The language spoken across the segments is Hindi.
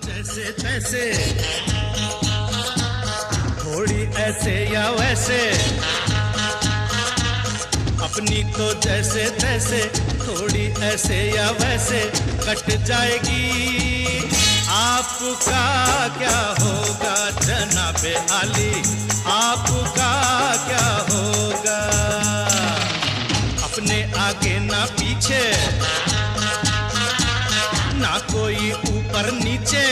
जैसे तैसे, थोड़ी ऐसे या वैसे, अपनी तो जैसे तैसे, थोड़ी ऐसे या वैसे कट जाएगी। आपका क्या होगा जनाबे आली, आपका क्या होगा? अपने आगे ना पीछे, ना कोई ऊपर नीचे,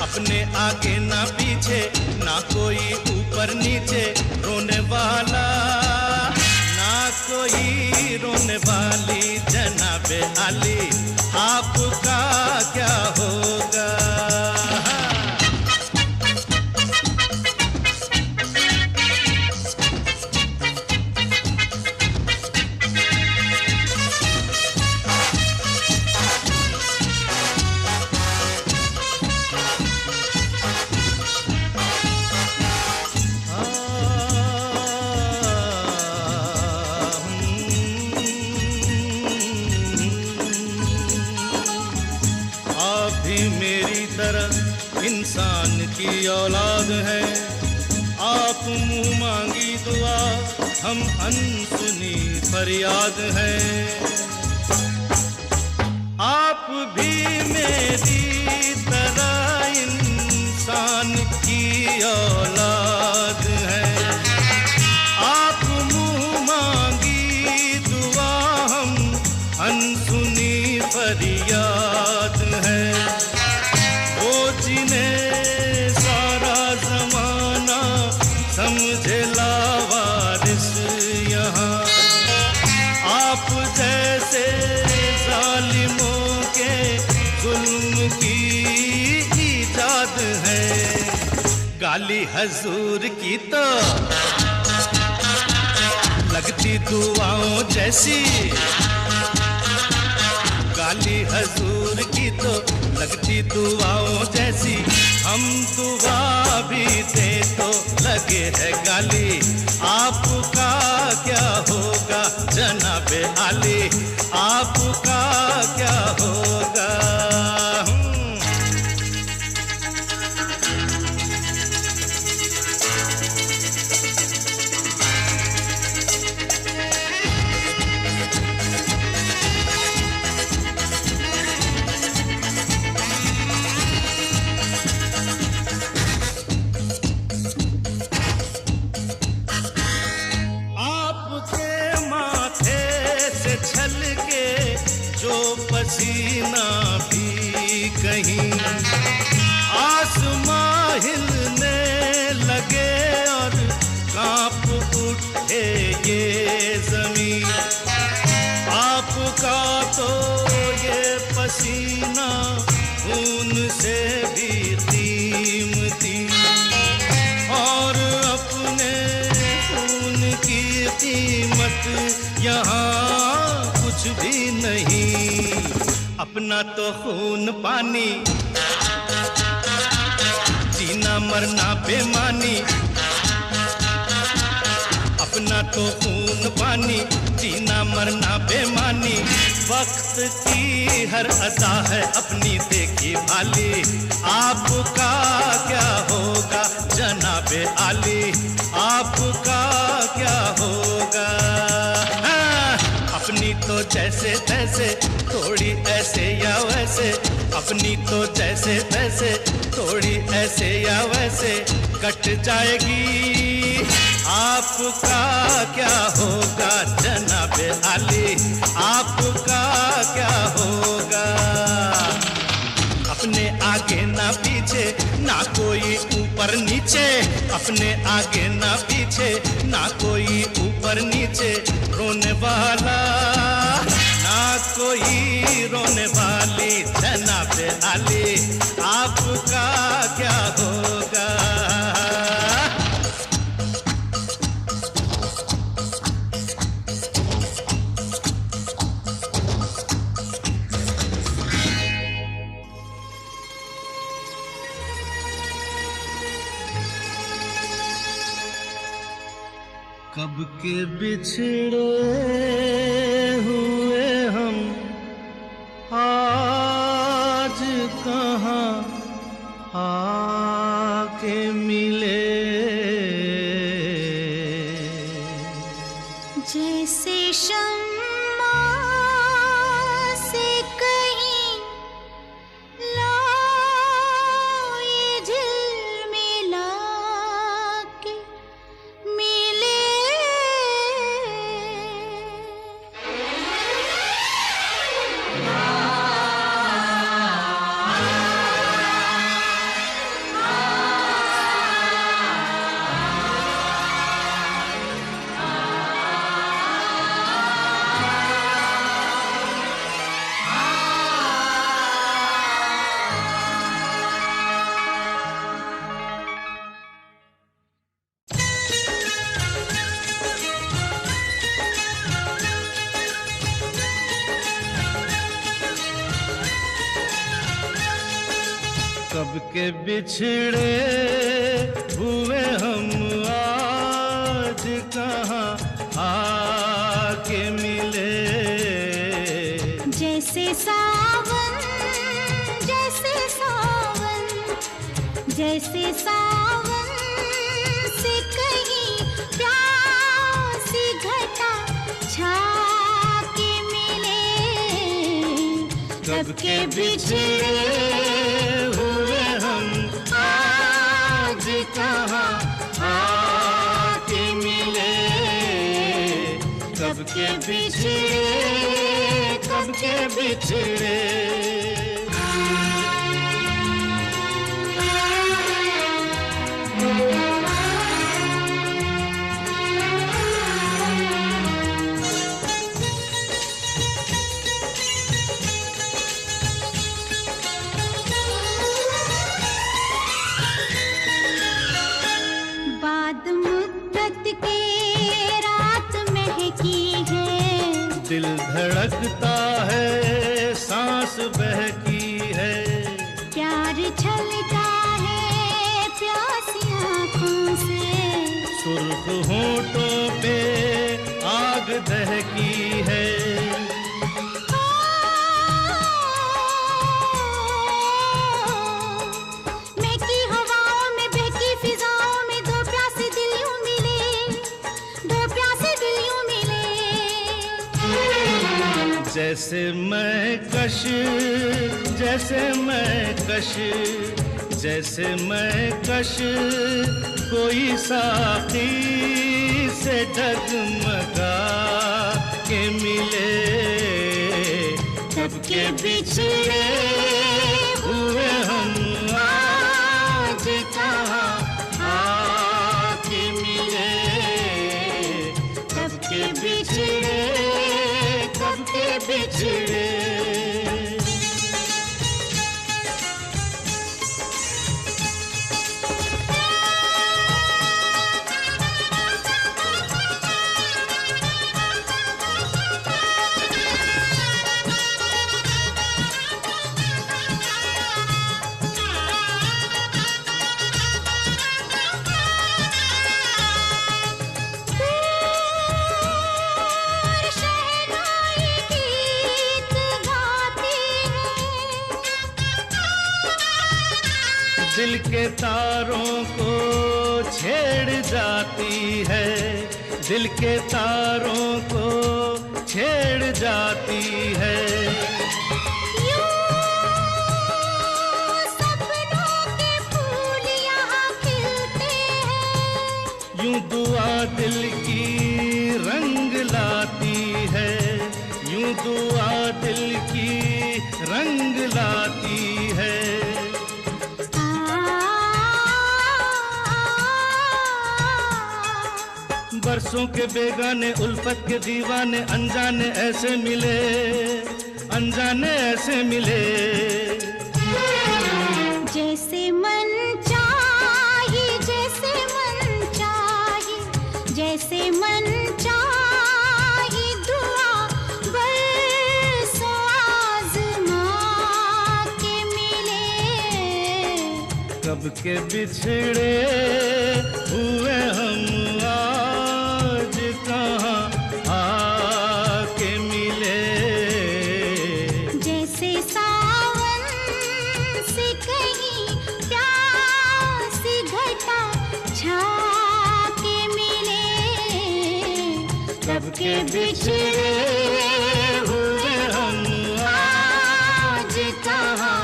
अपने आगे ना पीछे, ना कोई ऊपर नीचे, रोने वाला ना कोई रोने वाली जनाबे आली, आपका क्या होगा? मेरी तरह इंसान की औलाद है, आप मुंह मांगी दुआ, हम अनसुनी फरियाद है। आप भी मेरी तरह इंसान की औलाद है, आप मुंह मांगी दुआ, हम अनसुनी फरियाद है। सारा जमाना समझे लावारिस यहाँ, आप जैसे जालिमों के जुल्म की इजाद है। गाली हजूर की तो लगती दुआओं जैसी, गाली हजूर की तो लगती दुआओं जैसी, हम दुआ भी दे तो लगे है गाली, आपका क्या होगा जनाबे आली, आपका क्या होगा? जो पसीना भी कहीं आसमां हिलने लगे और कांप उठे ये जमीन, आपका तो ये पसीना खून से भी कीमती, और अपने खून की कीमत यहाँ कुछ भी नहीं। अपना तो खून पानी, जीना मरना बेमानी, अपना तो खून पानी, जीना मरना बेमानी, वक्त की हर अदा है अपनी देखी भाली, आपका क्या होगा जनाबे आली, आपका क्या होगा? अपनी तो जैसे तैसे, थोड़ी ऐसे या वैसे, अपनी तो जैसे तैसे, थोड़ी ऐसे या वैसे कट जाएगी। आपका क्या होगा जनाबे आली, आपका क्या होगा? अपने आगे ना पीछे, ना कोई ऊपर नीचे, अपने आगे ना पीछे, ना कोई ऊपर नीचे, रोने वाला ना कोई रोने वाली जनाबे आली, आपका क्या होगा? कब के बिछड़े हुए हम आज कहाँ आके मिले। जैसे शम्मा से कहीं लाए झिलमिला के मिले। कब के बिछड़े हुए हम आज कहाँ आके मिले। जैसे सावन जैसे सावन जैसे सावन से कहीं प्यासी घटा छा के मिले। कब के बिछड़े हुए हम आज कहाँ आके मिले। कब के बिछड़े कब के बिछड़े। बाद मुद्दत के रात महकी है। दिल धड़कता है सांस बहकी है। प्यार छलका है प्यासी आँखों से। सुर्ख होठों पे आग दहकी है। महकी हवाओं में बहकी फिजाओं में दो प्यासे दिल यूं मिले। दो प्यासे दिल यूं मिले। जैसे मैं कश जैसे मैं कश जैसे मैं कश कोई साथी से डगमगा के मिले। कब के बिछड़े हुए हम आज कहाँ आके मिले। कब के बिछड़े कब के बिछड़े। दिल के तारों को छेड़ जाती है। दिल के तारों को छेड़ जाती है। सपनों के फूल यहाँ खिलते हैं। यूं दुआ दिल की रंग लाती है। यूं दुआ दिल की रंग लाती है। बरसों के बेगाने उल्फत के दीवाने अनजाने ऐसे मिले। अनजाने ऐसे मिले। जैसे मन चाहे जैसे मन चाहे जैसे मन चाहे दुआ बरसों आज़मा के मिले। कब के बिछड़े हुए हम आज कहाँ आके मिले। जैसे सावन के बिछड़े हुए हम आज कहाँ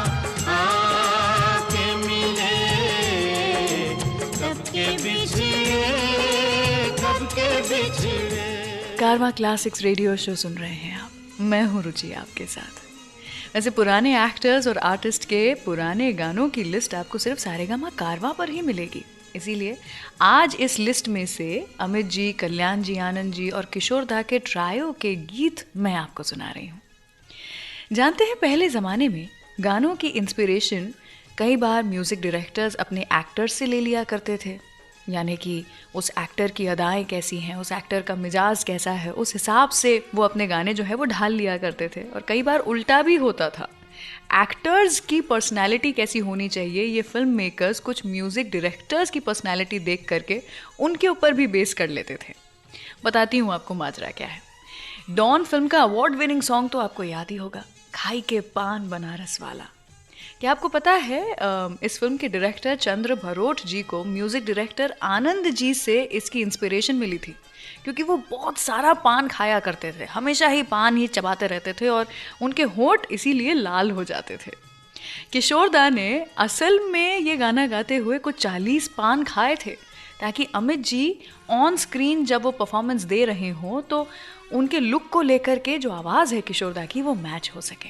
आके मिले, कब के बिछड़े, कब के बिछड़े। कारवां क्लासिक्स रेडियो शो सुन रहे हैं आप, मैं हूँ रुचि आपके साथ। वैसे पुराने एक्टर्स और आर्टिस्ट के पुराने गानों की लिस्ट आपको सिर्फ सारेगामा कारवां पर ही मिलेगी, इसीलिए आज इस लिस्ट में से अमित जी, कल्याण जी, आनंद जी और किशोर दा के ट्रायो के गीत मैं आपको सुना रही हूँ। जानते हैं पहले ज़माने में गानों की इंस्पिरेशन कई बार म्यूज़िक डायरेक्टर्स अपने एक्टर्स से ले लिया करते थे, यानी कि उस एक्टर की अदाएं कैसी हैं, उस एक्टर का मिजाज कैसा है, उस हिसाब से वो अपने गाने जो है वो ढाल लिया करते थे। और कई बार उल्टा भी होता था, एक्टर्स की पर्सनालिटी कैसी होनी चाहिए ये फिल्म मेकर्स कुछ म्यूज़िक डायरेक्टर्स की पर्सनालिटी देख करके उनके ऊपर भी बेस कर लेते थे। बताती हूँ आपको माजरा क्या है। डॉन फिल्म का अवार्ड विनिंग सॉन्ग तो आपको याद ही होगा, खाई के पान बनारस वाला। क्या आपको पता है इस फिल्म के डायरेक्टर चंद्र भरोट जी को म्यूज़िक डायरेक्टर आनंद जी से इसकी इंस्पिरेशन मिली थी, क्योंकि वो बहुत सारा पान खाया करते थे, हमेशा ही पान ही चबाते रहते थे और उनके होंठ इसीलिए लाल हो जाते थे। किशोर दा ने असल में ये गाना गाते हुए कुछ 40 पान खाए थे, ताकि अमित जी ऑन स्क्रीन जब वो परफॉर्मेंस दे रहे हों तो उनके लुक को लेकर के जो आवाज़ है किशोर दा की वो मैच हो सके।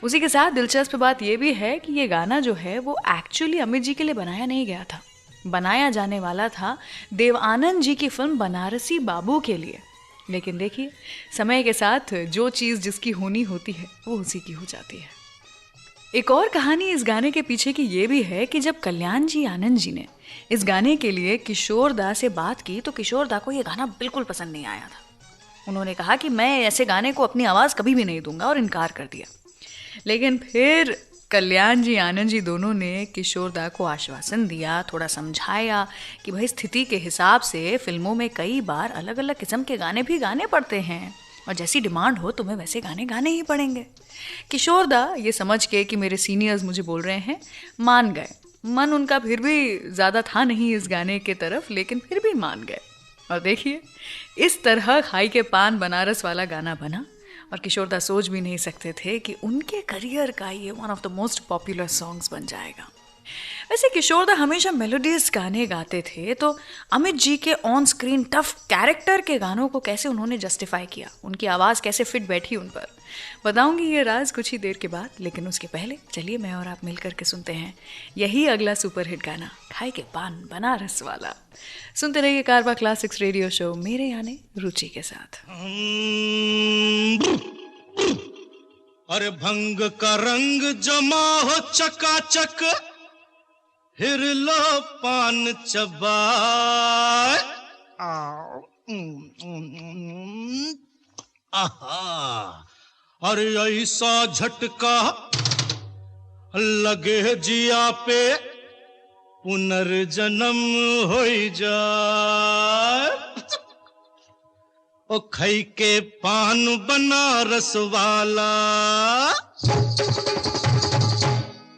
उसी के साथ दिलचस्प बात यह भी है कि ये गाना जो है वो एक्चुअली अमित जी के लिए बनाया नहीं गया था, बनाया जाने वाला था देव आनंद जी की फिल्म बनारसी बाबू के लिए। लेकिन देखिए, समय के साथ जो चीज़ जिसकी होनी होती है वो उसी की हो जाती है। एक और कहानी इस गाने के पीछे की ये भी है कि जब कल्याण जी आनंद जी ने इस गाने के लिए किशोर दा से बात की तो किशोर दा को ये गाना बिल्कुल पसंद नहीं आया था। उन्होंने कहा कि मैं ऐसे गाने को अपनी आवाज़ कभी भी नहीं दूंगा और इनकार कर दिया। लेकिन फिर कल्याण जी आनंद जी दोनों ने किशोर दा को आश्वासन दिया, थोड़ा समझाया कि भाई स्थिति के हिसाब से फिल्मों में कई बार अलग अलग किस्म के गाने भी गाने पड़ते हैं और जैसी डिमांड हो तुम्हें वैसे गाने गाने ही पड़ेंगे। किशोर दा ये समझ के कि मेरे सीनियर्स मुझे बोल रहे हैं मान गए। मन उनका फिर भी ज़्यादा था नहीं इस गाने के तरफ, लेकिन फिर भी मान गए। और देखिए, इस तरह खाई के पान बनारस वाला गाना बना और किशोर दा सोच भी नहीं सकते थे कि उनके करियर का ये one of the most popular songs बन जाएगा। वैसे किशोर दा हमेशा मेलोडियस गाने गाते थे, तो अमित जी के ऑन स्क्रीन टफ कैरेक्टर के गानों को कैसे उन्होंने जस्टिफाई किया, उनकी आवाज़ कैसे फिट बैठी उन पर, बताऊंगी ये राज कुछ ही देर के बाद। लेकिन उसके पहले चलिए मैं और आप मिलकर के सुनते हैं यही अगला सुपरहिट गाना, खाई के पान बनारस वाला। सुनते रहिए कारवां क्लासिक्स रेडियो शो, मेरे यानी रुचि के साथ। अरे भंग का रंग जमा हो चकाचक, हिर लो पान चबाए। आहा, अरे ऐसा झटका लगे जिया पे पुनर्जन्म हो जाए। ओ खाई के पान बनारस वाला,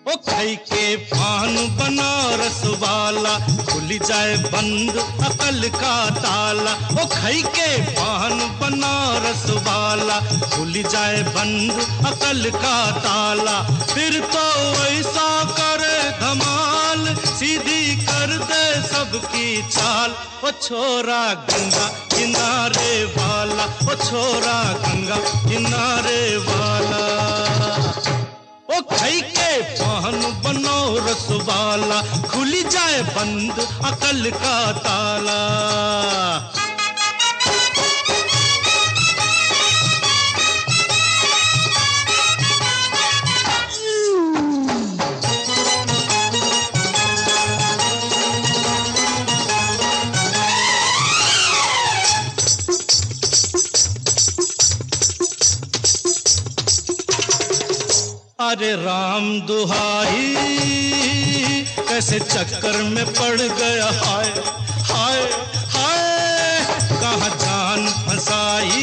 ओ खाई के पान बनारस वाला, खुल जाए बंद अकल का ताला। ओ खाई के पान बनारस वाला, खुल जाए बंद अकल का ताला। फिर तो ऐसा करे धमाल, सीधी कर दे सबकी चाल। ओ छोरा गंगा किनारे वाला, ओ छोरा गंगा किनारे वाला। ओ खाई के पान बनारस वाला, खुली जाए बंद अकल का ताला। अरे राम दुहाई, कैसे चक्कर में पड़ गया, हाय हाय हाय। कहाँ जान फंसाई,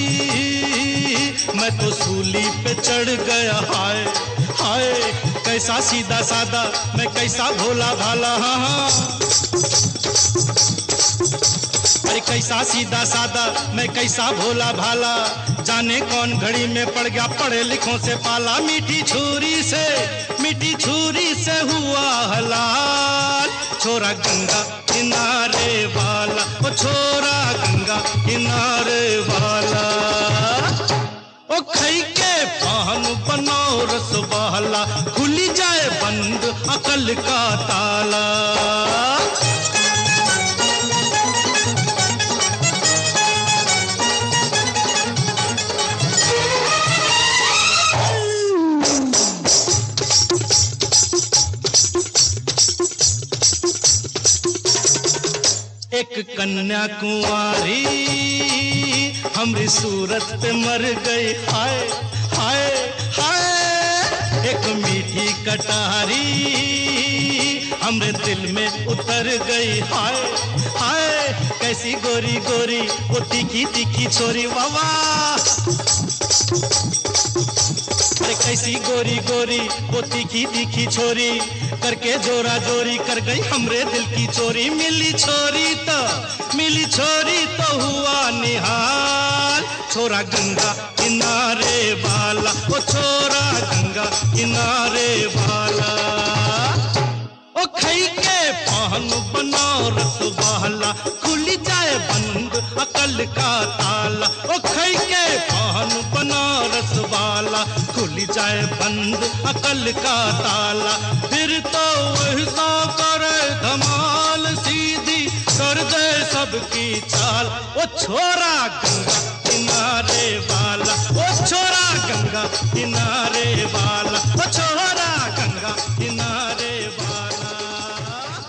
मैं तो सूली पे चढ़ गया, हाय हाय। कैसा सीधा सादा, मैं कैसा भोला भाला। हाँ अरे कैसा सीधा सादा मैं कैसा भोला भाला, जाने कौन घड़ी में पड़ गया पढ़े लिखों से पाला। मीठी छुरी से हुआ हलाल, छोरा गंगा किनारे वाला, ओ छोरा गंगा किनारे वाला। ओ खई के पान बनाओ रस वाला, खुली जाए बंद अकल का ताला। एक कन्या कुंवारी हमरी सूरत पे मर गई, हाय हाय हाय। एक मीठी कटारी हमरे दिल में उतर गई, हाय हाय। कैसी गोरी गोरी वो तीखी तीखी छोरी, वावा। अरे कैसी गोरी गोरी वो तीखी तीखी छोरी, करके जोरा जोरी कर गई हमरे दिल की चोरी। मिली छोरी तो हुआ निहाल, छोरा गंगा किनारे वाला, ओ छोरा गंगा किनारे वाला। ओ खई के पान बनाओ रस वाला, खुली जाए बंद अकल का ताला। ओ खई के पान बनाओ रस वाला, खुली जाए बंद अकल का ताला। फिर तो वही सा करे धमाल, सीधी कर दे सबकी चाल। ओ छोरा गंगा किनारे वाला, ओ छोरा गंगा किनारे वाला, ओ छोरा गंगा किनारे वाला।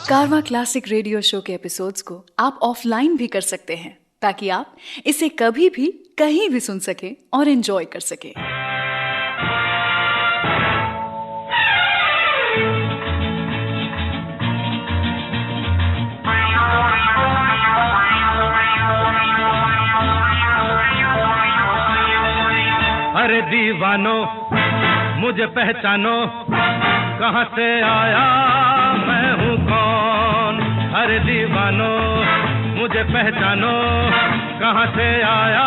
कारवां क्लासिक रेडियो शो के एपिसोड्स को आप ऑफलाइन भी कर सकते हैं, ताकि आप इसे कभी भी कहीं भी सुन सके और एंजॉय कर सके। अरे दीवानो मुझे पहचानो, कहाँ से आया मैं हूँ कौन। अरे दीवानो मुझे पहचानो, कहाँ से आया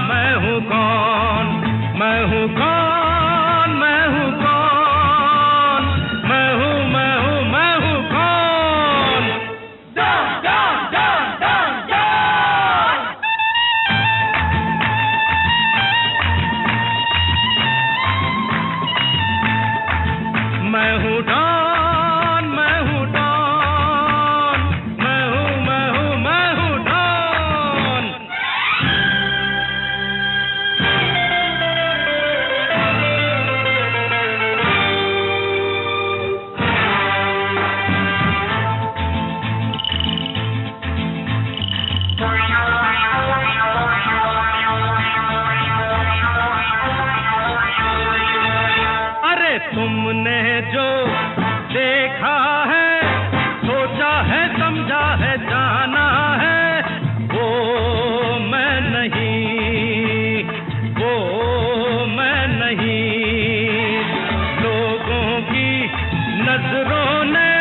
मैं हूँ कौन। मैं हूँ कौन, मैं हूँ कौन, मैं हूँ मैं हूँ मैं हूँ कौन। Down down down down down. मैं हूँ डॉन, मैं हूँ डॉन, मैं हूँ मैं हूँ मैं हूँ डॉन। अरे तुमने जो देखा है, सोचा है, समझा है, जाना है, वो मैं नहीं, वो मैं नहीं। लोगों की नजरों ने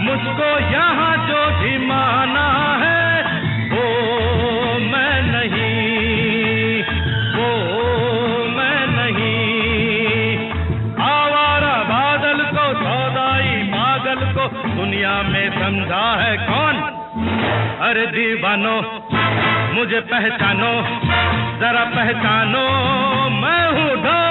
मुझको यहाँ जो भी माना है, वो मैं नहीं, वो मैं नहीं। आवारा बादल को, सौदाई पागल को दुनिया में समझा है कौन। अरे दीवानो मुझे पहचानो, जरा पहचानो, मैं हूँ डॉन।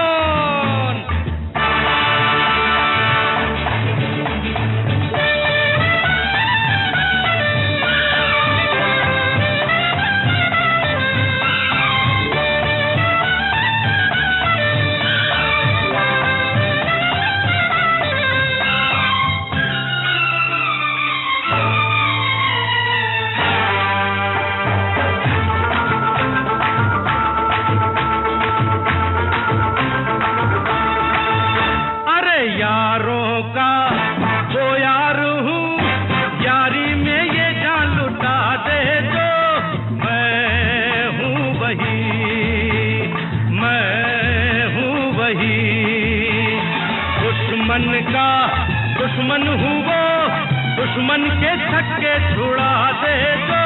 यारों का वो यार हूँ, यारी में ये जान लुटा दे जो। मैं हूँ वही, मैं हूँ वही। दुश्मन का दुश्मन हूँ वो, दुश्मन के छक्के छुड़ा दे जो।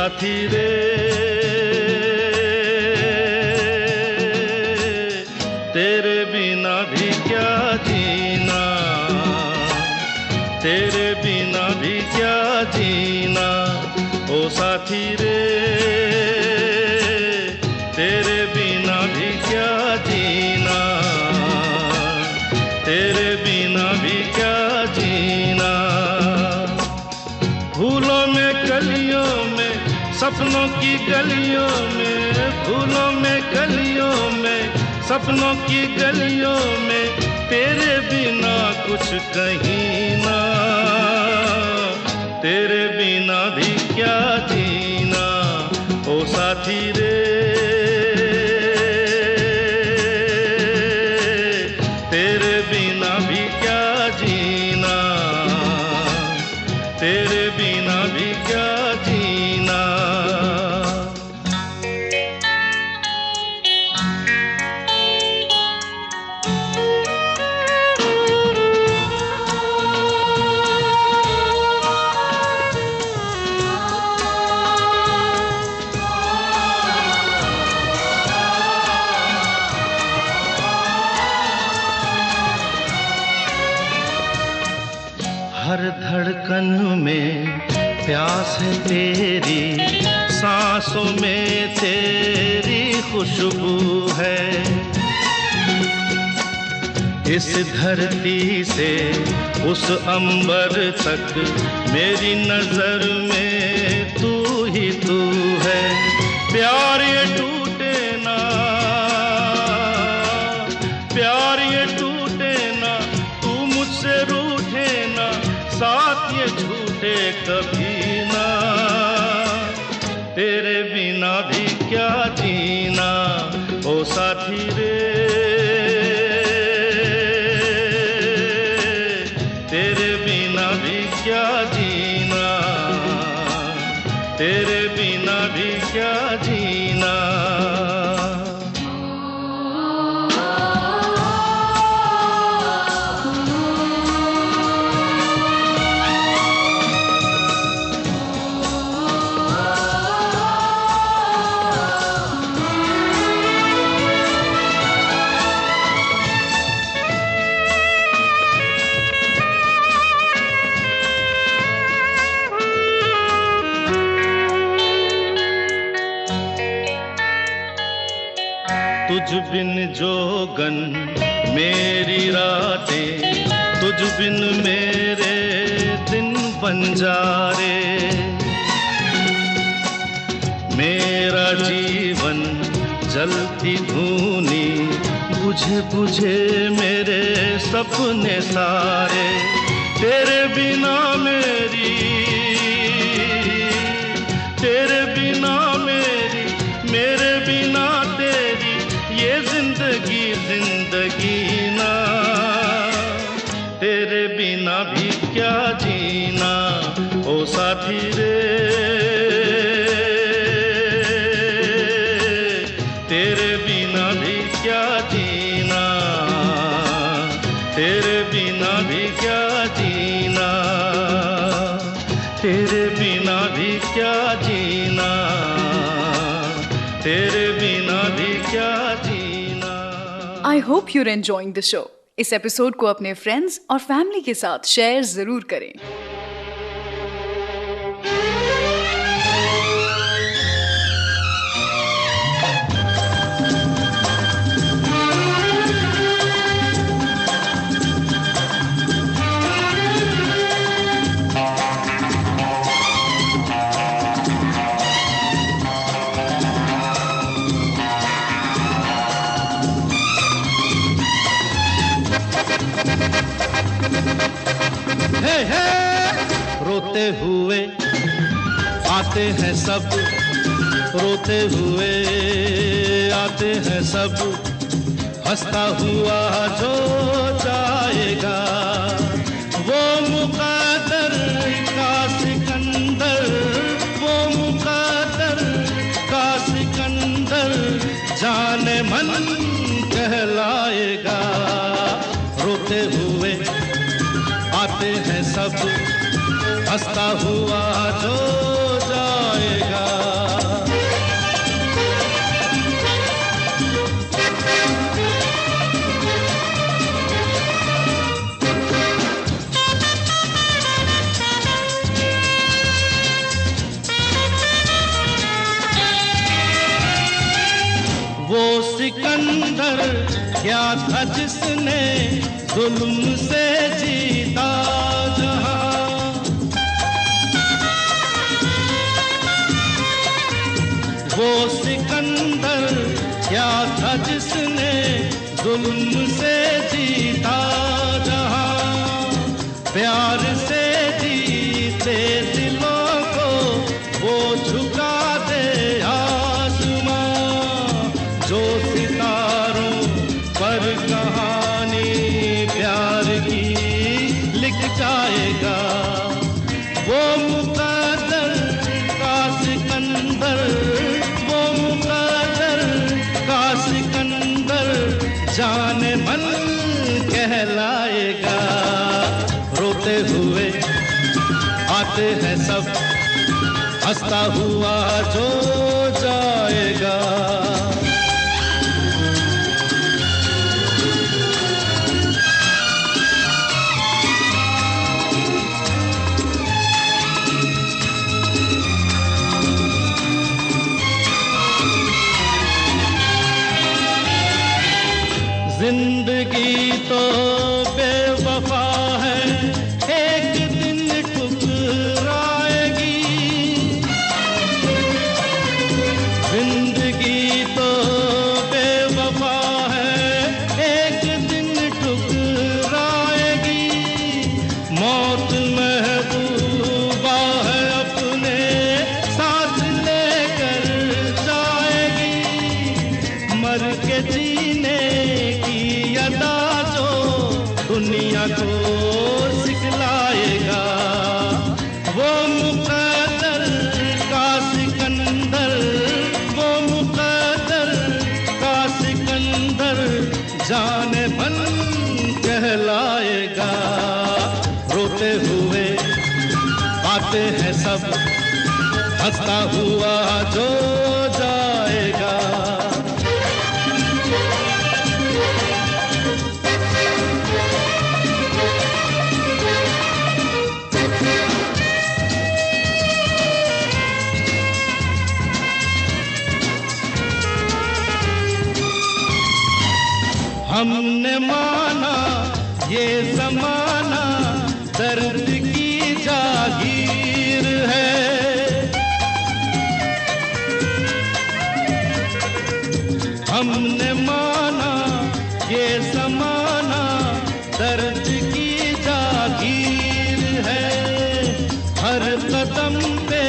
साथी रे तेरे बिना भी क्या जीना, तेरे बिना भी क्या जीना, ओ साथी रे तेरे बिना भी क्या जीना, तेरे बिना भी क्या जीना। फूलों में कलियों में सपनों की गलियों में, फूलों में कलियों में सपनों की गलियों में तेरे बिना कुछ कहीं ना, तेरे बिना भी क्या जीना, ओ साथी रे तेरे बिना भी क्या जीना, तेरे बिना भी क्या जीना। हर धड़कन में प्यास है तेरी, सांसों में तेरी खुशबू है। इस धरती से उस अंबर तक मेरी नजर में तू ही तू है। प्यार ये टूटे ना, प्यार ये टूटे ना, तू मुझसे रूठे ना, साथ ये झूठे कभी ना, तेरे बिना भी क्या जीना, ओ साथी रे तेरे बिना भी क्या जीना, तेरे बिना भी क्या जीना। तुझ बिन जोगन मेरी रातें, तुझ बिन मेरे दिन बंजारे। मेरा जीवन जलती धूनी, बुझे बुझे मेरे सपने सारे। तेरे बिना मेरी, तेरे बिना मेरी, मेरे बिना तेरी ये जिंदगी जिंदगी ना, तेरे बिना भी क्या जीना, ओ साथी रे तेरे बिना भी क्या जीना, तेरे बिना भी क्या जीना, तेरे बिना भी क्या जीना, तेरे बिना भी क्या जीना। I hope you're enjoying the show. इस एपिसोड को अपने फ्रेंड्स और फैमिली के साथ शेयर जरूर करें। हे हे रोते हुए आते हैं सब, रोते हुए आते हैं सब, हंसता हुआ जो जाएगा वो मुकद्दर का सिकंदर, वो मुकद्दर का सिकंदर जाने मन कहलाएगा। रोते हुए आते हैं सब, हंसता हुआ जो जाएगा। क्या था जिसने जुल्म से जीता जहां, वो सिकंदर क्या था जिसने जुल्म से जीता जहां, प्यार से जीते दिलों को वो झुका दे आसमां, जो सितारों पर कहानी प्यार की लिख जाएगा, वो मुकद्दर का सिकंदर, वो मुकद्दर का सिकंदर जाने मन कहलाएगा। रोते हुए आते हैं सब, हंसता हुआ जो जाएगा। जिंदगी तो बेवफा है, एक दिन ठुकराएगी, जिंदगी तो बेवफा है, एक दिन ठुकराएगी, मौत महबूबा है अपने साथ लेकर जाएगी, मर के जीने अदा जो दुनिया को सिखलाएगा, वो मुकद्दर का सिकंदर, वो मुकद्दर का सिकंदर जाने मन कहलाएगा। रोते हुए आते हैं सब, हंसता हुआ जो जाएगा। हमने माना ये ज़माना दर्द की जागीर है, हमने माना ये ज़माना दर्द की जागीर है, हर कदम पे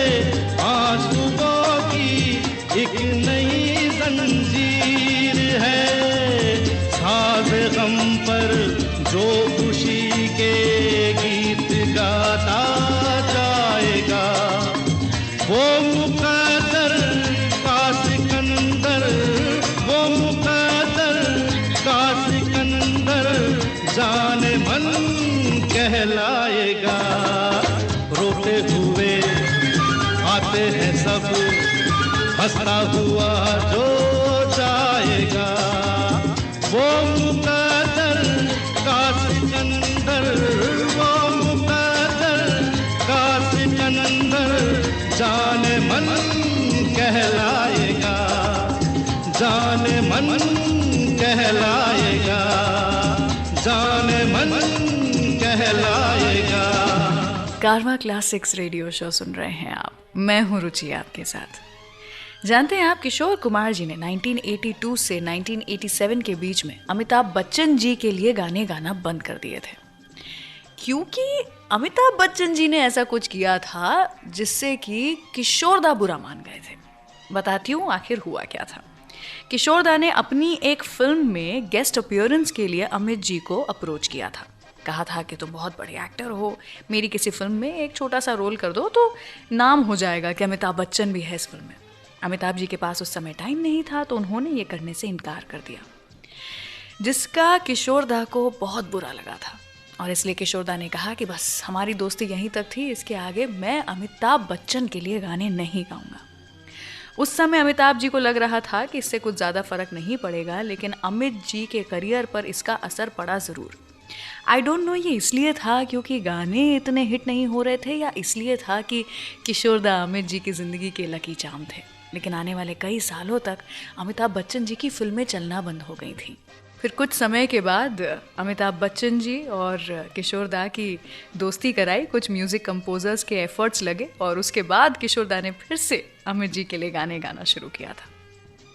आंसुओं की एक नई जंजीर है, गम पर जो खुशी के गीत गाता जाएगा, वो मुकद्दर का सिकंदर, वो मुकद्दर का सिकंदर जाने मन कहलाएगा। रोते हुए आते हैं सब, हंसता हुआ जो जाएगा, वो मुकद्दर का सिकंदर, वो मुकद्दर का सिकंदर जाने मन कहलाएगा, जाने मन कहलाएगा, जाने मन कहलाएगा। कारवां क्लासिक्स रेडियो शो सुन रहे हैं आप, मैं हूं रुचि आपके साथ। जानते हैं आप, किशोर कुमार जी ने 1982 से 1987 के बीच में अमिताभ बच्चन जी के लिए गाने गाना बंद कर दिए थे, क्योंकि अमिताभ बच्चन जी ने ऐसा कुछ किया था जिससे कि किशोरदा बुरा मान गए थे। बताती हूँ आखिर हुआ क्या था। किशोरदा ने अपनी एक फिल्म में गेस्ट अपीयरेंस के लिए अमित जी को अप्रोच किया था। कहा था कि तुम बहुत बड़े एक्टर हो, मेरी किसी फिल्म में एक छोटा सा रोल कर दो तो नाम हो जाएगा कि अमिताभ बच्चन भी है इस फिल्म में। अमिताभ जी के पास उस समय टाइम नहीं था तो उन्होंने ये करने से इनकार कर दिया, जिसका किशोरदा को बहुत बुरा लगा था। और इसलिए किशोरदा ने कहा कि बस हमारी दोस्ती यहीं तक थी, इसके आगे मैं अमिताभ बच्चन के लिए गाने नहीं गाऊंगा। उस समय अमिताभ जी को लग रहा था कि इससे कुछ ज़्यादा फर्क नहीं पड़ेगा, लेकिन अमित जी के करियर पर इसका असर पड़ा ज़रूर। आई डोंट नो ये इसलिए था क्योंकि गाने इतने हिट नहीं हो रहे थे, या इसलिए था कि किशोरदा अमित जी की ज़िंदगी के लकी चार्म थे। लेकिन आने वाले कई सालों तक अमिताभ बच्चन जी की फिल्में चलना बंद हो गई थी। फिर कुछ समय के बाद अमिताभ बच्चन जी और किशोर दा की दोस्ती कराई, कुछ म्यूज़िक कंपोजर्स के एफर्ट्स लगे और उसके बाद किशोर दा ने फिर से अमित जी के लिए गाने गाना शुरू किया था।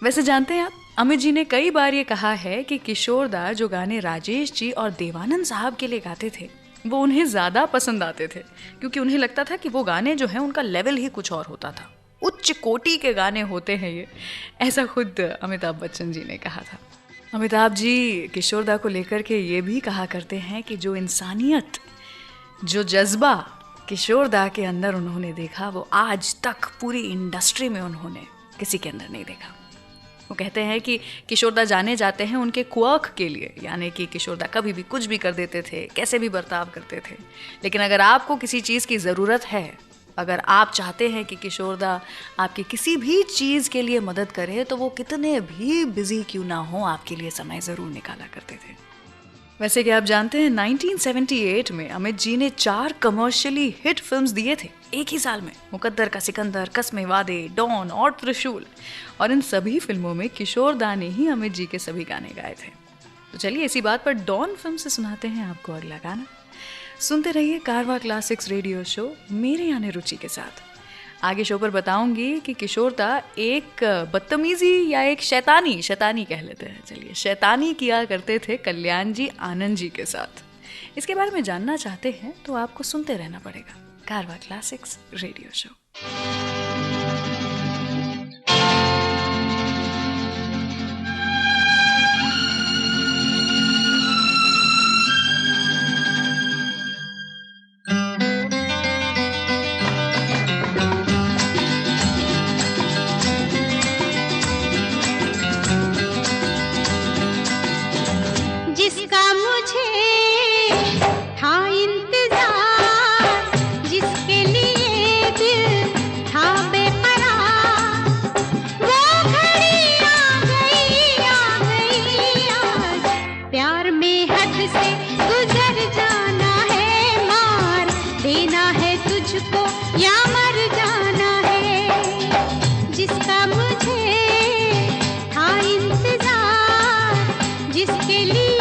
वैसे जानते हैं आप, अमित जी ने कई बार ये कहा है कि किशोर दा जो गाने राजेश जी और देवानंद साहब के लिए गाते थे वो उन्हें ज़्यादा पसंद आते थे, क्योंकि उन्हें लगता था कि वो गाने जो हैं उनका लेवल ही कुछ और होता था, उच्च कोटि के गाने होते हैं ये, ऐसा खुद अमिताभ बच्चन जी ने कहा था। अमिताभ जी किशोर दा को लेकर के ये भी कहा करते हैं कि जो इंसानियत, जो जज्बा किशोर दा के अंदर उन्होंने देखा वो आज तक पूरी इंडस्ट्री में उन्होंने किसी के अंदर नहीं देखा। वो कहते हैं कि किशोर दा जाने जाते हैं उनके क्वर्क के लिए, यानी कि किशोर दा कभी भी कुछ भी कर देते थे, कैसे भी बर्ताव करते थे, लेकिन अगर आपको किसी चीज़ की ज़रूरत है, अगर आप चाहते हैं कि किशोर दा आपकी किसी भी चीज़ के लिए मदद करे, तो वो कितने भी बिजी क्यों ना हो आपके लिए समय ज़रूर निकाला करते थे। वैसे कि आप जानते हैं 1978 में अमित जी ने 4 कमर्शियली हिट फिल्म्स दिए थे एक ही साल में, मुकद्दर का सिकंदर, कस्मे वादे, डॉन और त्रिशूल, और इन सभी फिल्मों में किशोर दा ने ही अमित जी के सभी गाने गाए थे। तो चलिए इसी बात पर डॉन फिल्म से सुनाते हैं आपको अगला गाना। सुनते रहिए कारवा क्लासिक्स रेडियो शो मेरे यानी रुचि के साथ। आगे शो पर बताऊंगी कि किशोर दा एक बदतमीजी या एक शैतानी कह लेते हैं, चलिए शैतानी किया करते थे कल्याण जी आनंद जी के साथ। इसके बारे में जानना चाहते हैं तो आपको सुनते रहना पड़ेगा कारवा क्लासिक्स रेडियो शो। जिसका मुझे था इंतजार, जिसके लिए दिल था बेकरार, वो घड़ी आ गई आज, प्यार में हद से गुजर जाना है, मार देना है तुझको या मर जाना है। जिसका मुझे था इंतजार, जिसके लिए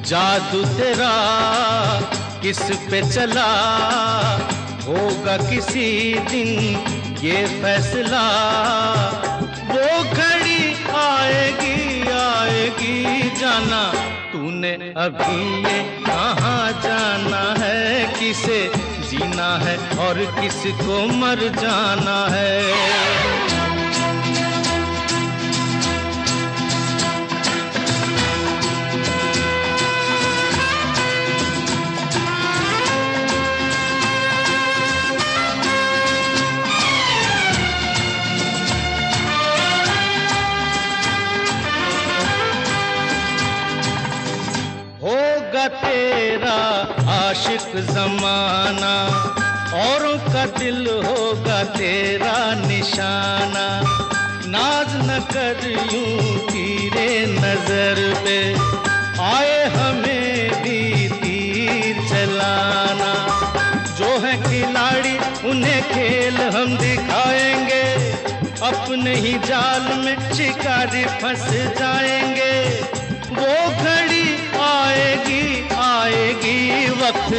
जादू तेरा किस पे चला, होगा किसी दिन ये फैसला, वो घड़ी आएगी जाना, तूने अभी ये कहाँ जाना है, किसे जीना है और किसको मर जाना है। तेरा आशिक जमाना, औरों का दिल होगा तेरा निशाना, नाज न कर यूं तेरे नजर पे, आए हमें भी तीर चलाना। जो है खिलाड़ी उन्हें खेल हम दिखाएंगे, अपने ही जाल में शिकारी फंस जाएंगे। वो घड़ी आएगी आएगी, वक्त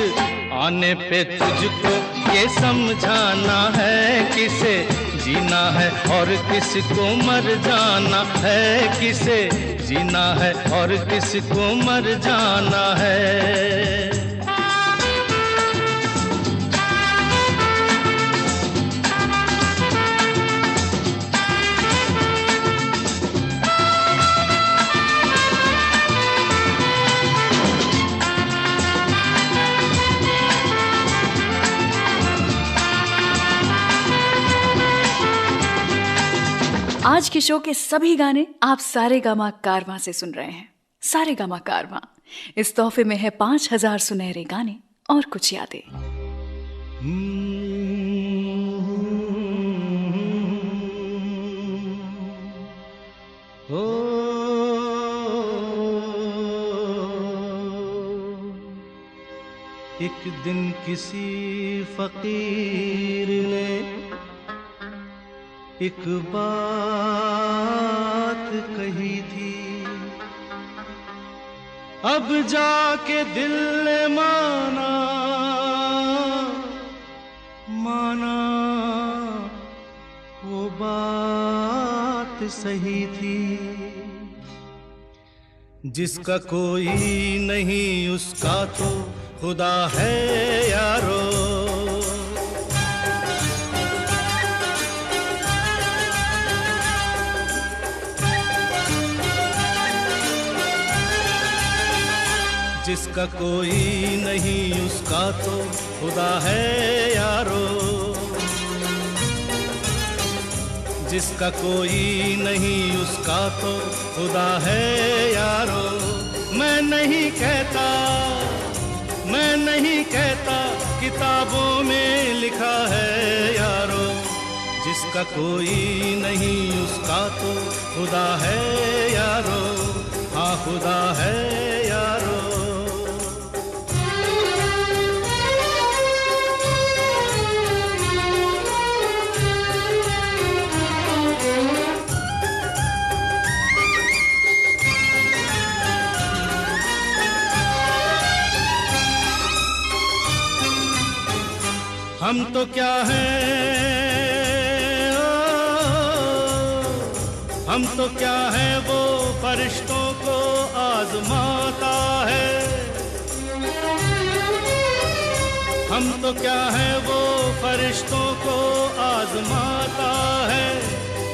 आने पे तुझको ये समझाना है, किसे जीना है और किसको मर जाना है, किसे जीना है और किसको मर जाना है। आज के शो के सभी गाने आप सारेगामा कारवां से सुन रहे हैं। सारेगामा कारवां, इस तोहफे में है 5000 सुनहरे गाने और कुछ यादें। एक दिन किसी फकीर ने एक बात कही थी, अब जाके दिल ने माना, माना वो बात सही थी। जिसका कोई नहीं उसका तो खुदा है यारो, जिसका कोई नहीं उसका तो खुदा है यारो, जिसका कोई नहीं उसका तो खुदा है यारो। मैं नहीं कहता, मैं नहीं कहता, किताबों में लिखा है यारो, जिसका कोई नहीं उसका तो खुदा है यारो, हाँ खुदा है यारो। हम तो क्या हैं, हम तो क्या हैं, वो फरिश्तों को आजमाता है। हम तो क्या हैं, वो फरिश्तों को आजमाता है।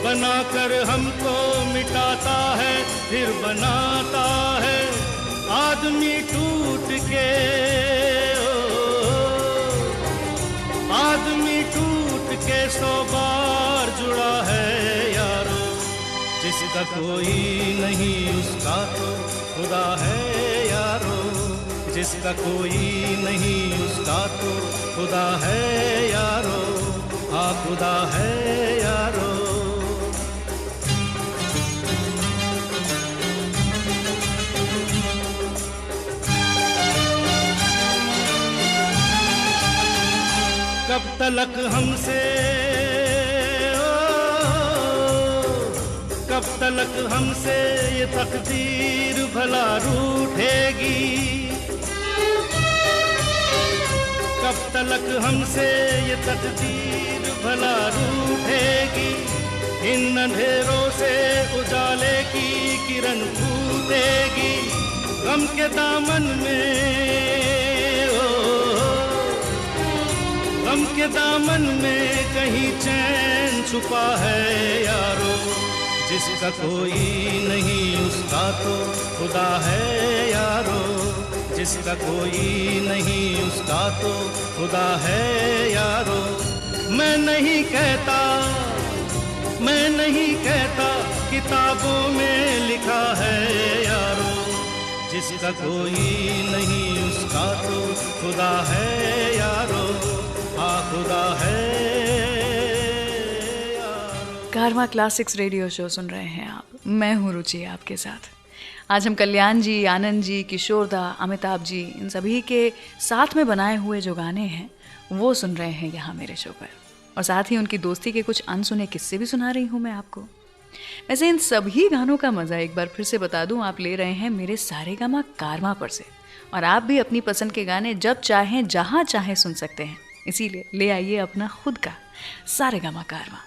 बनाकर हमको मिटाता है फिर बनाता है। आदमी टूट के, आदमी टूट के 100 बार जुड़ा है यारो, जिसका कोई नहीं उसका तो खुदा है यारो, जिसका कोई नहीं उसका तो खुदा है यारो, हाँ खुदा है यारो। कब तलक हमसे, कब तलक हमसे ये तकदीर भला रूठेगी, कब तलक हमसे ये तकदीर भला रूठेगी। इन अंधेरों से उजाले की किरण फूटेगी, गम के दामन में, गम के दामन में कहीं चैन छुपा है यारो, जिसका कोई नहीं उसका तो खुदा है यारो, जिसका कोई नहीं उसका तो खुदा है यारो। मैं नहीं कहता, मैं नहीं कहता, किताबों में लिखा है यारो, जिसका कोई नहीं उसका तो खुदा है यारो, हाँ खुदा है यारो। कारवां क्लासिक्स रेडियो शो सुन रहे हैं आप। मैं हूँ रुचि आपके साथ। आज हम कल्याण जी, आनंद जी, किशोर दा, अमिताभ जी, इन सभी के साथ में बनाए हुए जो गाने हैं वो सुन रहे हैं यहाँ मेरे शो पर, और साथ ही उनकी दोस्ती के कुछ अनसुने किस्से भी सुना रही हूँ मैं आपको। वैसे इन सभी गानों का मज़ा एक बार फिर से बता दूं, आप ले रहे हैं मेरे सारेगामा कारवां पर से, और आप भी अपनी पसंद के गाने जब चाहें जहाँ चाहें सुन सकते हैं। इसीलिए ले आइए अपना खुद का सारेगामा कारवां।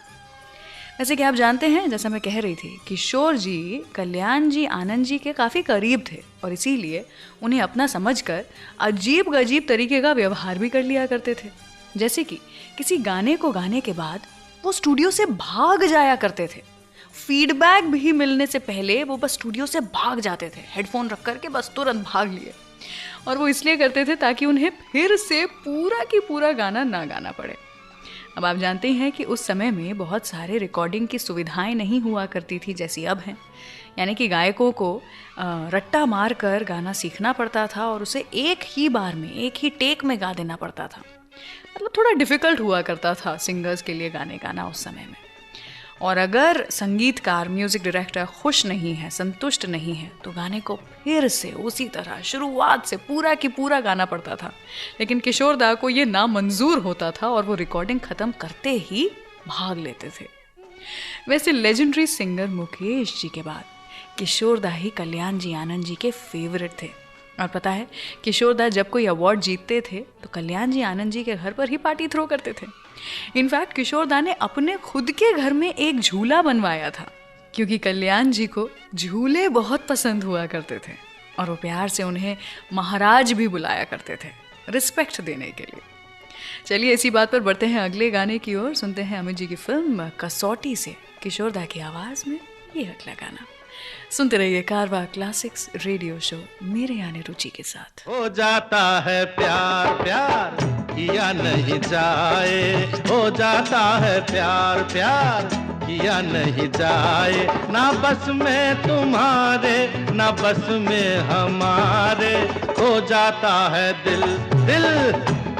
वैसे कि आप जानते हैं, जैसा मैं कह रही थी, किशोर जी कल्याण जी, आनंद जी के काफ़ी करीब थे, और इसीलिए उन्हें अपना समझकर अजीब गजीब तरीके का व्यवहार भी कर लिया करते थे। जैसे कि किसी गाने को गाने के बाद वो स्टूडियो से भाग जाया करते थे। फीडबैक भी मिलने से पहले वो बस स्टूडियो से भाग जाते थे, हेडफोन रख करके बस तुरंत भाग लिए। और वो इसलिए करते थे ताकि उन्हें फिर से पूरा की पूरा गाना ना गाना पड़े। अब आप जानते हैं कि उस समय में बहुत सारे रिकॉर्डिंग की सुविधाएं नहीं हुआ करती थी जैसी अब हैं, यानी कि गायकों को रट्टा मार कर गाना सीखना पड़ता था और उसे एक ही बार में, एक ही टेक में गा देना पड़ता था। मतलब थोड़ा डिफ़िकल्ट हुआ करता था सिंगर्स के लिए गाने गाना उस समय में। और अगर संगीतकार, म्यूज़िक डायरेक्टर खुश नहीं है, संतुष्ट नहीं है, तो गाने को फिर से उसी तरह शुरुआत से पूरा की पूरा गाना पड़ता था। लेकिन किशोर दा को ये नामंजूर होता था और वो रिकॉर्डिंग ख़त्म करते ही भाग लेते थे। वैसे लेजेंडरी सिंगर मुकेश जी के बाद किशोर दा ही कल्याण जी, आनंद जी के फेवरेट थे। और पता है, किशोर दा जब कोई अवार्ड जीतते थे तो कल्याण जी, आनंद जी के घर पर ही पार्टी थ्रो करते थे। इनफैक्ट किशोर दा ने अपने खुद के घर में एक झूला बनवाया था, क्योंकि कल्याण जी को झूले बहुत पसंद हुआ करते थे और वो प्यार से उन्हें महाराज भी बुलाया करते थे, रिस्पेक्ट देने के लिए। चलिए इसी बात पर बढ़ते हैं अगले गाने की ओर। सुनते हैं अमित जी की फिल्म कसौटी से किशोर दा की आवाज़ में ये अगला गाना। सुनते रहिए कारवां क्लासिक्स रेडियो शो मेरे यानी रुचि के साथ। हो जाता है प्यार प्यार किया नहीं जाए, हो जाता है प्यार प्यार किया नहीं जाए, ना बस में तुम्हारे ना बस में हमारे, हो जाता है दिल दिल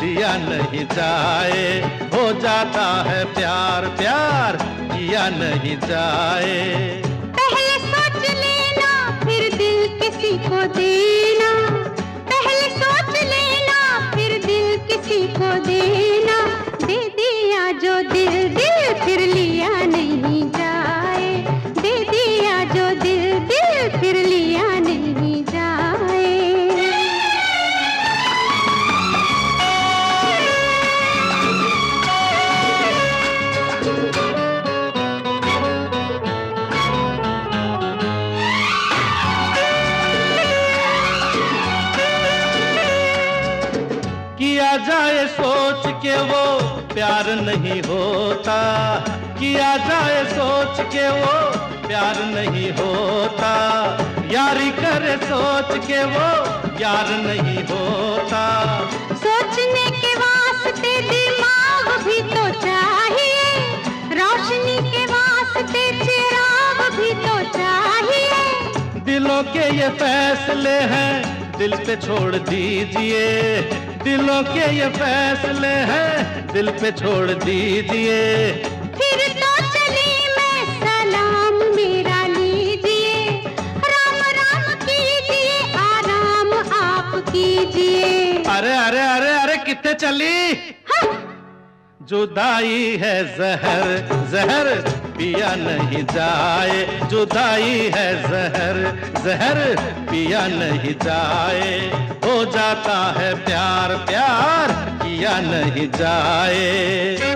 दिया नहीं जाए, हो जाता है प्यार प्यार किया नहीं जाए। पहले सोच लेना फिर दिल किसी को देना, पहले सोच लेना फिर दिल किसी को देना, दे दिया जो दिल दिल फिर लिया नहीं जाए, दे दिया जो दिल दिल फिर लिया नहीं जाए। किया जाए सोच के वो प्यार नहीं होता, किया जाए सोच के वो प्यार नहीं होता, यारी करे सोच के वो यार नहीं होता। सोचने के वास्ते दिमाग भी तो चाहिए, रोशनी के वास्ते चिराग भी तो चाहिए। दिलों के ये फैसले हैं दिल पे छोड़ दीजिए, दिलों के ये फैसले हैं दिल पे छोड़ दीजिए। फिर तो चली मैं सलाम मेरा लीजिए, राम राम कीजिए आराम आप कीजिए। अरे अरे अरे अरे कितने चली, जुदाई है जहर जहर पिया नहीं जाए, जुदाई है जहर जहर पिया नहीं जाए, हो जाता है प्यार प्यार किया नहीं जाए।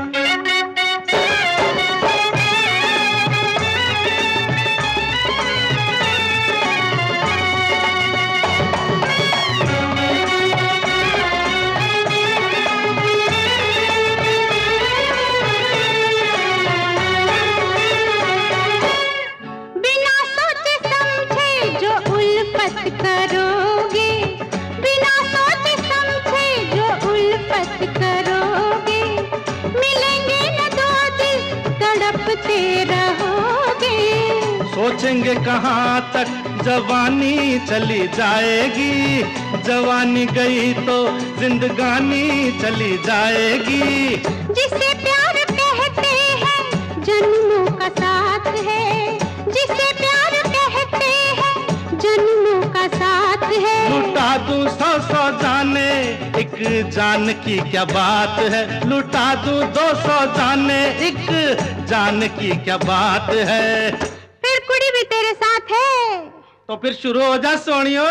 करोगे बिना सोचे समझे जो उल्फत करोगे, मिलेंगे न दो दिल तड़पते रहोगे। सोचेंगे कहाँ तक जवानी चली जाएगी, जवानी गई तो जिंदगानी चली जाएगी। जिसे प्यार कहते हैं जन्मों का साथ है, जिसे प्यार कहते हैं है। लुटा दूं 100 जाने, एक जान की क्या बात है। लुटा दूं 200 जाने, एक जान की क्या बात है। फिर कुड़ी भी तेरे साथ है तो फिर शुरू हो जा सोनियो।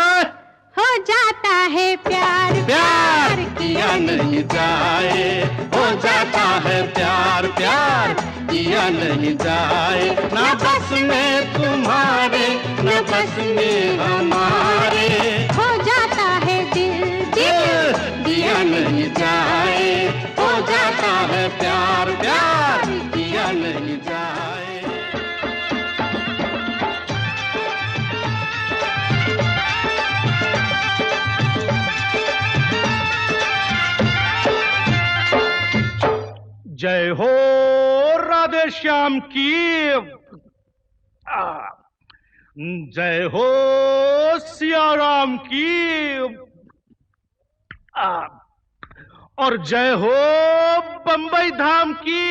हो जाता है प्यार, प्यार किया नहीं जाए, हो जाता है प्यार, प्यार किया नहीं जाए। ना बस में तुम्हारे, ना बस में हमारे, हो जाता है दिल, दिल दिया नहीं जाए। हो जाता है प्यार, प्यार किया नहीं जाए। जय हो राधे श्याम की, जय हो सिया राम की, और जय हो बंबई धाम की।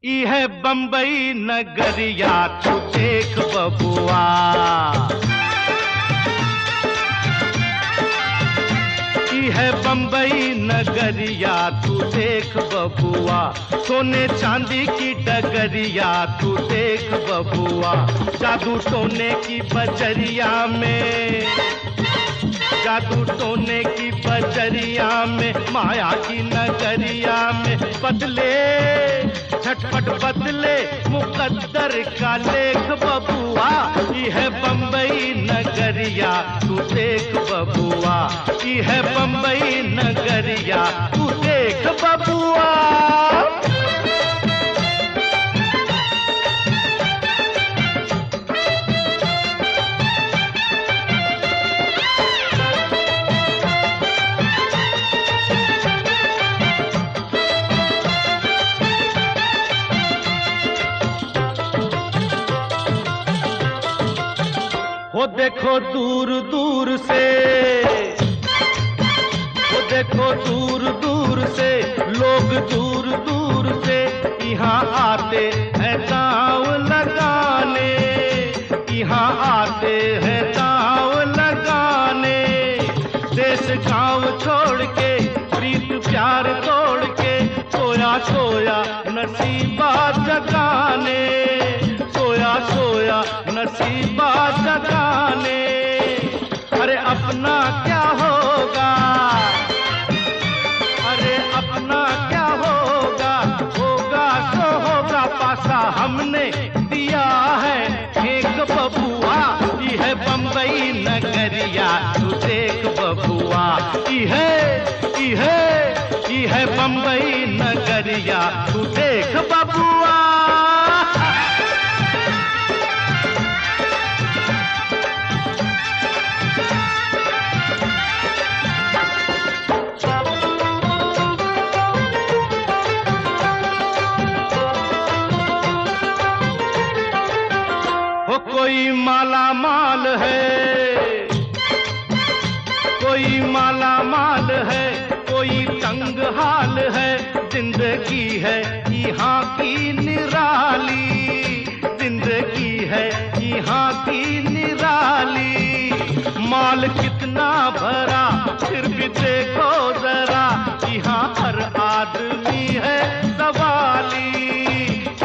ई है बंबई नगरिया, तू देख बबुआ। है बंबई नगरिया, तू देख बबुआ। सोने चांदी की डगरिया, तू देख बबुआ। जादू टोने की बजरिया में, जादू टोने की बजरिया में, माया की नगरिया में बदले झटपट बदले मुकद्दर का लेख बबुआ। ये है बंबई नगरिया, तू देख बबुआ। ये है बंबई नगरिया, तू देख बबुआ। वो देखो दूर दूर से, वो देखो दूर दूर से लोग दूर दूर से यहाँ आते हैं दांव लगाने, यहाँ आते हैं दांव लगाने। देश गांव छोड़ के, प्रीत प्यार तोड़ के, सोया सोया नसीबा जगाने, सोया सोया नसीबा जगाने। अरे अपना क्या होगा, अरे अपना क्या होगा, होगा सो होगा। पासा हमने दिया है एक बबुआ। ये है बंबई नगरिया, तू देख बबुआ। ये है बंबई नगरिया, तू देख बबुआ। कोई माला माल है, कोई माला माल है, कोई तंग हाल है। जिंदगी है यहाँ की निराली, जिंदगी है यहाँ की निराली। माल कितना भरा फिर भी देखो जरा, यहाँ हर आदमी है सवाली,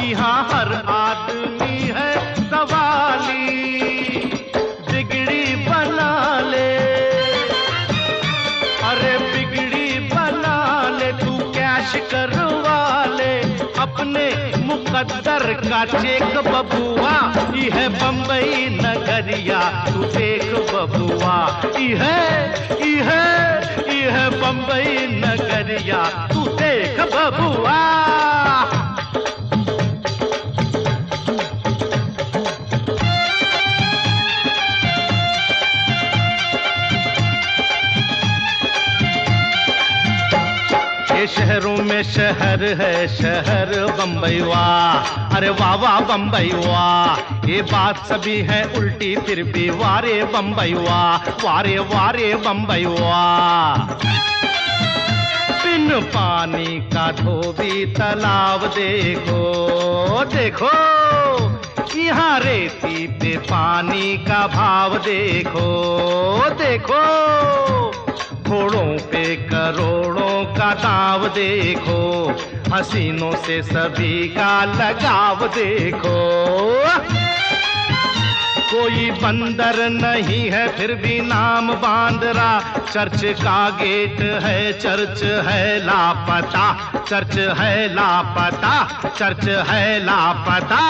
यहाँ हर आदमी है सवाली। बिगड़ी बना ले, अरे बिगड़ी बना ले, तू कैश करवा ले अपने मुकद्दर का चेक बबुआ। ये है बंबई नगरिया, तू देख बबुआ। ये है बंबई नगरिया, तू देख बबुआ। शहरों में शहर है शहर बंबई वाह, अरे वाह वाह बंबई वाह। ये बात सभी है उल्टी फिर भी वारे बंबई वाह, वारे वारे बंबई वाह। बिन पानी का धोबी तालाब देखो, देखो यहाँ रेती पे पानी का भाव देखो, देखो घोड़ों पे करोड़ों का दाव देखो, हसीनों से सभी का लगाव देखो। कोई बंदर नहीं है फिर भी नाम बांदरा, चर्च का गेट है, चर्च है लापता, चर्च है लापता, चर्च है लापता।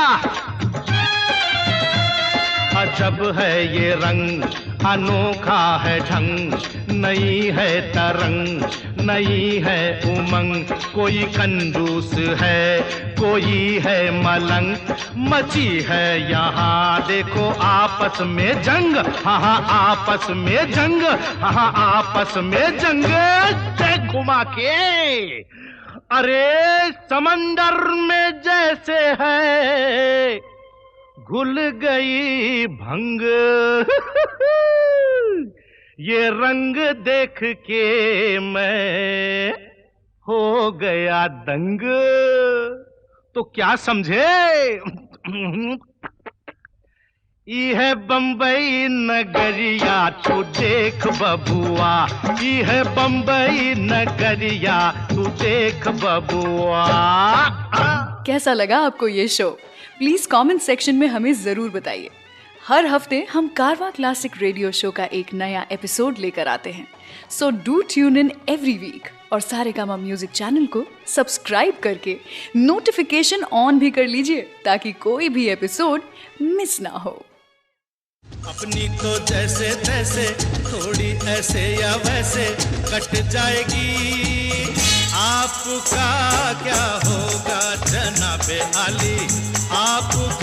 अजब है ये रंग, अनोखा है ढंग, नई है तरंग, नई है उमंग। कोई कंजूस है, कोई है मलंग, मची है यहाँ देखो आपस में जंग, हाँ हाँ आपस में जंग, हाँ हाँ आपस में जंग। देख घुमा के, अरे समंदर में जैसे है घुल गई भंग, ये रंग देख के मैं हो गया दंग। तो क्या समझे? यह बंबई नगरिया तू देख बबुआ, यह बंबई नगरिया तू देख बबुआ। कैसा लगा आपको ये शो? प्लीज कमेंट सेक्शन में हमें जरूर बताइए। हर हफ्ते हम कारवां क्लासिक रेडियो शो का एक नया एपिसोड लेकर आते हैं, so do tune in every week और सारेगामा म्यूजिक चैनल को सब्सक्राइब करके नोटिफिकेशन ऑन भी कर लीजिए ताकि कोई भी एपिसोड मिस ना हो। अपनी तो जैसे तैसे थोड़ी ऐसे या वैसे कट जाएगी, आपका क्या होगा जनाबे आली, आपका